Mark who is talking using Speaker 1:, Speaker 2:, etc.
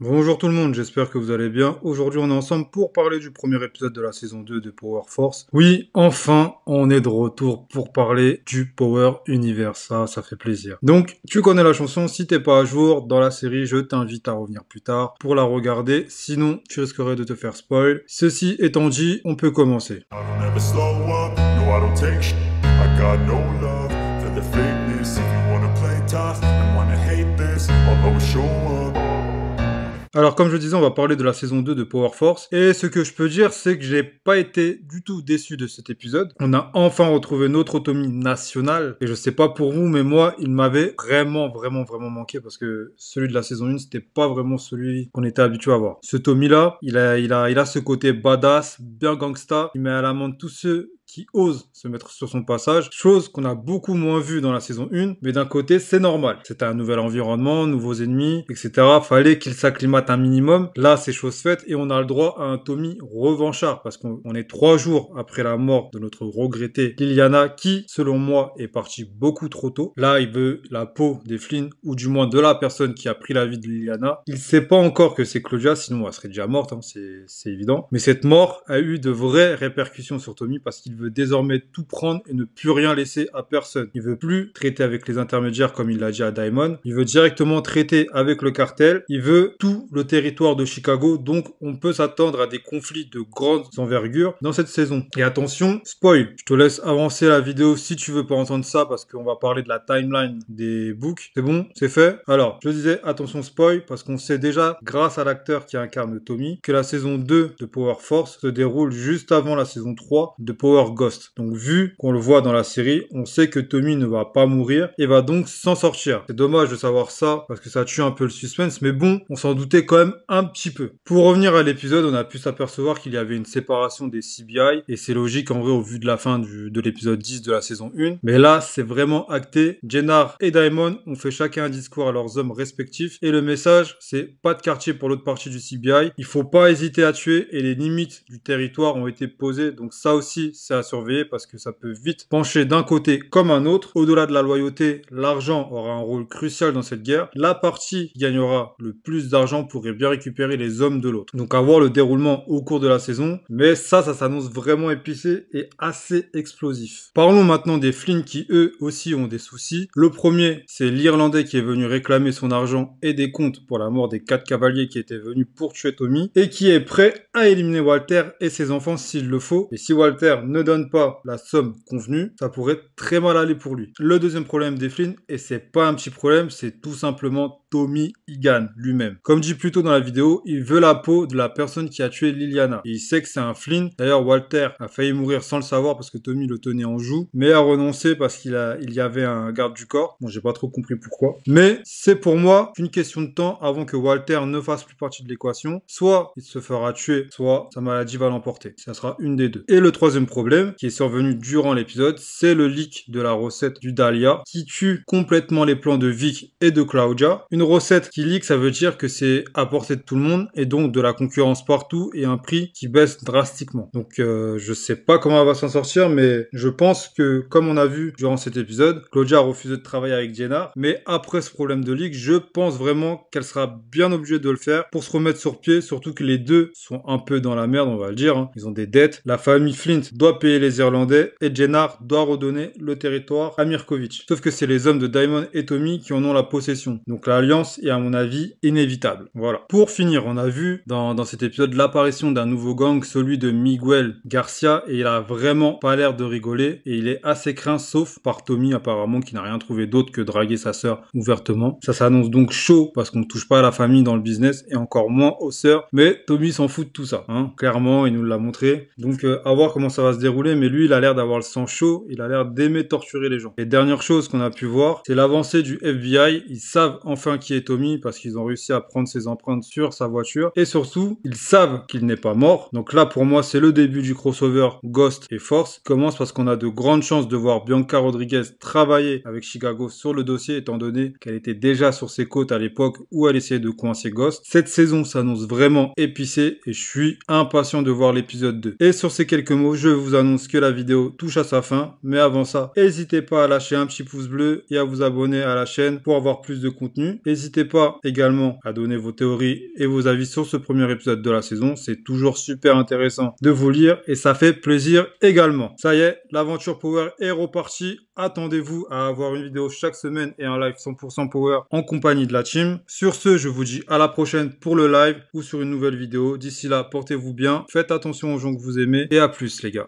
Speaker 1: Bonjour tout le monde, j'espère que vous allez bien. Aujourd'hui, on est ensemble pour parler du premier épisode de la saison 2 de Power Force. Oui, enfin, on est de retour pour parler du Power Universe. Ça fait plaisir. Donc, tu connais la chanson, si t'es pas à jour dans la série, je t'invite à revenir plus tard pour la regarder. Sinon, tu risquerais de te faire spoil. Ceci étant dit, on peut commencer.
Speaker 2: I don't ever slow up, no I don't take shit. I got no love for the fakeness. If you wanna play tough and wanna hate this, I'll always show up.
Speaker 1: Alors, comme je disais, on va parler de la saison 2 de Power Force. Et ce que je peux dire, c'est que j'ai pas été du tout déçu de cet épisode. On a enfin retrouvé notre Tommy national. Et je sais pas pour vous, mais moi, il m'avait vraiment manqué parce que celui de la saison 1, c'était pas vraiment celui qu'on était habitué à voir. Ce Tommy-là, il a ce côté badass, bien gangsta. Il met à l'amende tous ceux qui ose se mettre sur son passage, chose qu'on a beaucoup moins vu dans la saison 1, mais d'un côté, c'est normal. C'était un nouvel environnement, nouveaux ennemis, etc. Fallait qu'il s'acclimate un minimum. Là, c'est chose faite et on a le droit à un Tommy revanchard parce qu'on est 3 jours après la mort de notre regrettée Liliana qui, selon moi, est partie beaucoup trop tôt. Là, il veut la peau des Flynn ou du moins de la personne qui a pris la vie de Liliana. Il sait pas encore que c'est Claudia, sinon elle serait déjà morte, hein, c'est évident. Mais cette mort a eu de vraies répercussions sur Tommy parce qu'il veut désormais tout prendre et ne plus rien laisser à personne. Il veut plus traiter avec les intermédiaires comme il l'a dit à Diamond. Il veut directement traiter avec le cartel. Il veut tout le territoire de Chicago. Donc on peut s'attendre à des conflits de grandes envergures dans cette saison. Et attention, spoil. Je te laisse avancer la vidéo si tu veux pas entendre ça parce qu'on va parler de la timeline des books. C'est bon? C'est fait? Alors, je disais attention spoil parce qu'on sait déjà, grâce à l'acteur qui incarne Tommy, que la saison 2 de Power Force se déroule juste avant la saison 3 de Power Ghost. Donc vu qu'on le voit dans la série, on sait que Tommy ne va pas mourir et va donc s'en sortir. C'est dommage de savoir ça parce que ça tue un peu le suspense, mais bon, on s'en doutait quand même un petit peu. Pour revenir à l'épisode, on a pu s'apercevoir qu'il y avait une séparation des CBI et c'est logique en vrai au vu de la fin de l'épisode 10 de la saison 1. Mais là, c'est vraiment acté. Jennar et Diamond ont fait chacun un discours à leurs hommes respectifs et le message, c'est pas de quartier pour l'autre partie du CBI. Il faut pas hésiter à tuer et les limites du territoire ont été posées. Donc ça aussi, c'est à surveiller parce que ça peut vite pencher d'un côté comme un autre. Au-delà de la loyauté, l'argent aura un rôle crucial dans cette guerre. La partie qui gagnera le plus d'argent pourrait bien récupérer les hommes de l'autre. Donc à voir le déroulement au cours de la saison. Mais ça s'annonce vraiment épicé et assez explosif. Parlons maintenant des Flynn qui eux aussi ont des soucis. Le premier, c'est l'Irlandais qui est venu réclamer son argent et des comptes pour la mort des 4 cavaliers qui étaient venus pour tuer Tommy et qui est prêt à éliminer Walter et ses enfants s'il le faut. Et si Walter ne donne pas la somme convenue, ça pourrait très mal aller pour lui. Le deuxième problème des Flynn, et c'est pas un petit problème, c'est tout simplement Tommy Egan lui-même. Comme dit plus tôt dans la vidéo, il veut la peau de la personne qui a tué Liliana. Et il sait que c'est un Flynn. D'ailleurs, Walter a failli mourir sans le savoir parce que Tommy le tenait en joue, mais a renoncé parce qu'il y avait un garde du corps. Bon, j'ai pas trop compris pourquoi. Mais c'est pour moi qu'une question de temps avant que Walter ne fasse plus partie de l'équation. Soit il se fera tuer, soit sa maladie va l'emporter. Ça sera une des deux. Et le troisième problème, qui est survenu durant l'épisode, c'est le leak de la recette du Dahlia qui tue complètement les plans de Vic et de Claudia. Une recette qui leak, ça veut dire que c'est à portée de tout le monde et donc de la concurrence partout et un prix qui baisse drastiquement. Donc je sais pas comment elle va s'en sortir, mais je pense que comme on a vu durant cet épisode, Claudia a refusé de travailler avec Jennar, mais après ce problème de leak, je pense vraiment qu'elle sera bien obligée de le faire pour se remettre sur pied, surtout que les deux sont un peu dans la merde, on va le dire, hein. Ils ont des dettes, la famille Flint doit payer les Irlandais et Jennar doit redonner le territoire à Mirkovic. Sauf que c'est les hommes de Diamond et Tommy qui en ont la possession. Donc l'alliance est à mon avis inévitable. Voilà. Pour finir, on a vu dans cet épisode l'apparition d'un nouveau gang, celui de Miguel Garcia, et il a vraiment pas l'air de rigoler et il est assez craint sauf par Tommy apparemment qui n'a rien trouvé d'autre que draguer sa sœur ouvertement. Ça s'annonce donc chaud parce qu'on ne touche pas à la famille dans le business et encore moins aux sœurs, mais Tommy s'en fout de tout ça, hein. Clairement, il nous l'a montré. Donc à voir comment ça va se dérouler, mais lui il a l'air d'avoir le sang chaud, il a l'air d'aimer torturer les gens. Et dernière chose qu'on a pu voir, c'est l'avancée du FBI. Ils savent enfin qui est Tommy parce qu'ils ont réussi à prendre ses empreintes sur sa voiture et surtout ils savent qu'il n'est pas mort. Donc là pour moi c'est le début du crossover Ghost et Force. Il commence parce qu'on a de grandes chances de voir Bianca Rodriguez travailler avec Chicago sur le dossier étant donné qu'elle était déjà sur ses côtes à l'époque où elle essayait de coincer Ghost. Cette saison s'annonce vraiment épicée et je suis impatient de voir l'épisode 2. Et sur ces quelques mots, je vous annonce que la vidéo touche à sa fin, mais avant ça, n'hésitez pas à lâcher un petit pouce bleu et à vous abonner à la chaîne pour avoir plus de contenu. N'hésitez pas également à donner vos théories et vos avis sur ce premier épisode de la saison. C'est toujours super intéressant de vous lire et ça fait plaisir également. Ça y est, l'aventure Power est repartie. Attendez-vous à avoir une vidéo chaque semaine et un live 100% Power en compagnie de la team. Sur ce, je vous dis à la prochaine pour le live ou sur une nouvelle vidéo. D'ici là, portez-vous bien, faites attention aux gens que vous aimez et à plus les gars.